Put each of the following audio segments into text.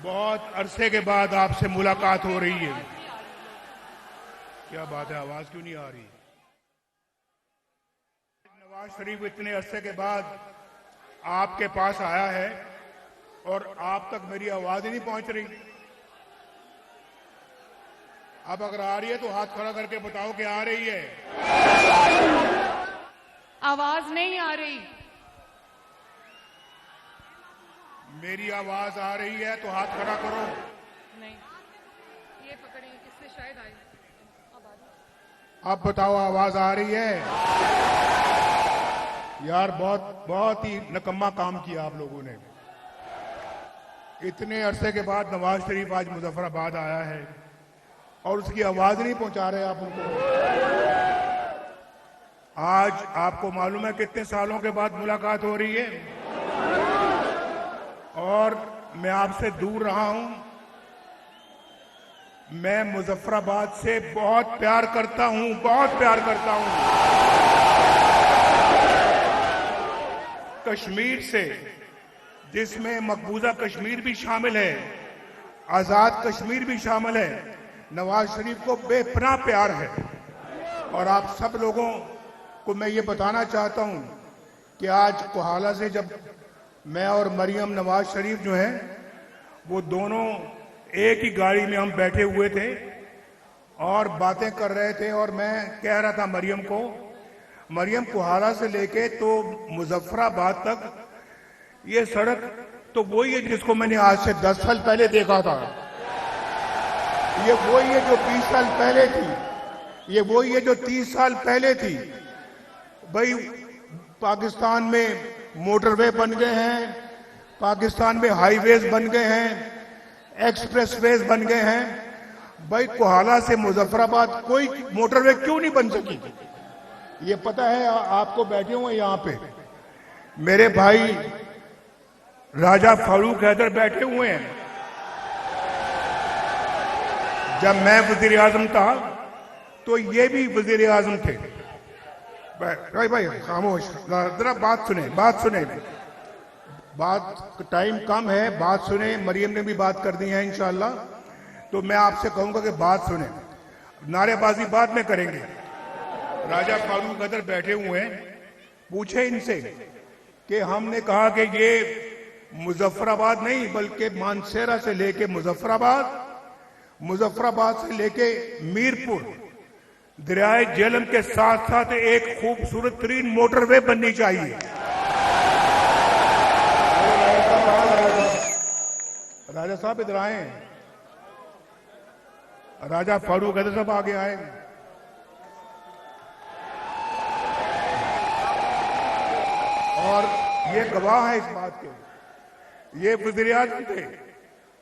بہت عرصے کے بعد آپ سے ملاقات ہو رہی ہے. کیا بات ہے, آواز کیوں نہیں آ رہی؟ نواز شریف اتنے عرصے کے بعد آپ کے پاس آیا ہے اور آپ تک میری آواز ہی نہیں پہنچ رہی. اب اگر آ رہی ہے تو ہاتھ کھڑا کر کے بتاؤ کہ آ رہی ہے. آواز نہیں آ رہی. میری آواز آ رہی ہے تو ہاتھ کھڑا کرو. نہیں, یہ پکڑیں, اس سے شاید آئے. اب بتاؤ آواز آ رہی ہے؟ یار بہت ہی نکما کام کیا آپ لوگوں نے. اتنے عرصے کے بعد نواز شریف آج مظفر آباد آیا ہے اور اس کی آواز نہیں پہنچا رہے آپ ان کو. آج آپ کو معلوم ہے کتنے سالوں کے بعد ملاقات ہو رہی ہے اور میں آپ سے دور رہا ہوں. میں مظفر آباد سے بہت پیار کرتا ہوں, بہت پیار کرتا ہوں. کشمیر سے, جس میں مقبوضہ کشمیر بھی شامل ہے, آزاد کشمیر بھی شامل ہے, نواز شریف کو بے پناہ پیار ہے. اور آپ سب لوگوں کو میں یہ بتانا چاہتا ہوں کہ آج کوہالہ سے جب میں اور مریم نواز شریف جو ہیں وہ دونوں ایک ہی گاڑی میں ہم بیٹھے ہوئے تھے اور باتیں کر رہے تھے, اور میں کہہ رہا تھا مریم کو, مریم کوہالہ سے لے کے تو مظفر آباد تک یہ سڑک تو وہی ہے جس کو میں نے آج سے 10 سال پہلے دیکھا تھا. یہ وہی ہے جو 20 سال پہلے تھی, یہ وہی ہے جو 30 سال پہلے تھی. بھائی پاکستان میں موٹر وے بن گئے ہیں, پاکستان میں ہائی ویز بن گئے ہیں, ایکسپریس ویز بن گئے ہیں. بھائی کوہالہ سے مظفر آباد کوئی موٹر وے کیوں نہیں بن سکی؟ یہ پتہ ہے آپ کو بیٹھے ہوئے یہاں پہ میرے بھائی راجہ فاروق حیدر بیٹھے ہوئے ہیں. جب میں وزیر اعظم تھا تو یہ بھی وزیر اعظم تھے. بھائی خاموش, ذرا بات سنیں. بات ٹائم کم ہے, بات سنیں. مریم نے بھی بات کر دی ہے انشاءاللہ, تو میں آپ سے کہوں گا کہ بات سنیں. نعرے بازی بعد میں کریں گے. راجہ فاروق حیدر بیٹھے ہوئے ہیں, پوچھے ان سے کہ ہم نے کہا کہ یہ مظفر آباد نہیں بلکہ مانسہرہ سے لے کے مظفر آباد, مظفر آباد سے لے کے میرپور, دریائے جہلم کے ساتھ ساتھ ایک خوبصورت ترین موٹر وے بننی چاہیے. راجہ صاحب ادھر آئیں, راجہ فاروق حیدر صاحب آگے آئیں. اور یہ گواہ ہے اس بات کے, یہ وزیر اعظم تھے.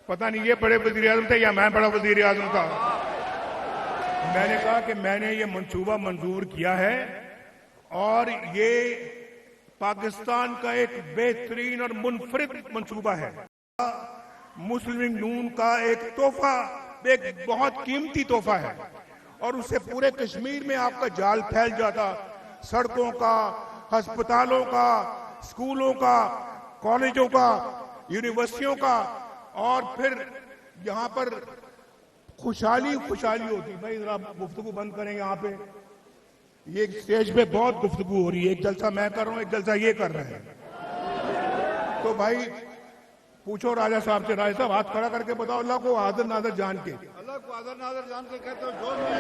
پتہ نہیں یہ بڑے وزیر اعظم تھے یا میں بڑا وزیر اعظم تھا. میں نے کہا کہ میں نے یہ منصوبہ منظور کیا ہے اور یہ پاکستان کا ایک بہترین اور منفرد منصوبہ ہے. مسلم لیگ نون کا ایک تحفہ, ایک بہت قیمتی تحفہ ہے, اور اس سے پورے کشمیر میں آپ کا جال پھیل جاتا, سڑکوں کا, ہسپتالوں کا, اسکولوں کا, کالجوں کا, یونیورسٹیوں کا, اور پھر یہاں پر خوشحالی ہوتی. بھائی ذرا گفتگو بند کریں یہاں پہ, یہ اسٹیج پہ بہت گفتگو ہو رہی ہے. ایک جلسہ میں کر رہا ہوں, ایک جلسہ یہ کر رہے ہیں. تو بھائی پوچھو راجہ صاحب سے. راجہ صاحب ہاتھ کھڑا کر کے بتاؤ, اللہ کو حاضر ناظر جان کے, اللہ کو حاضر ناظر جان کے کہتے ہو جو میں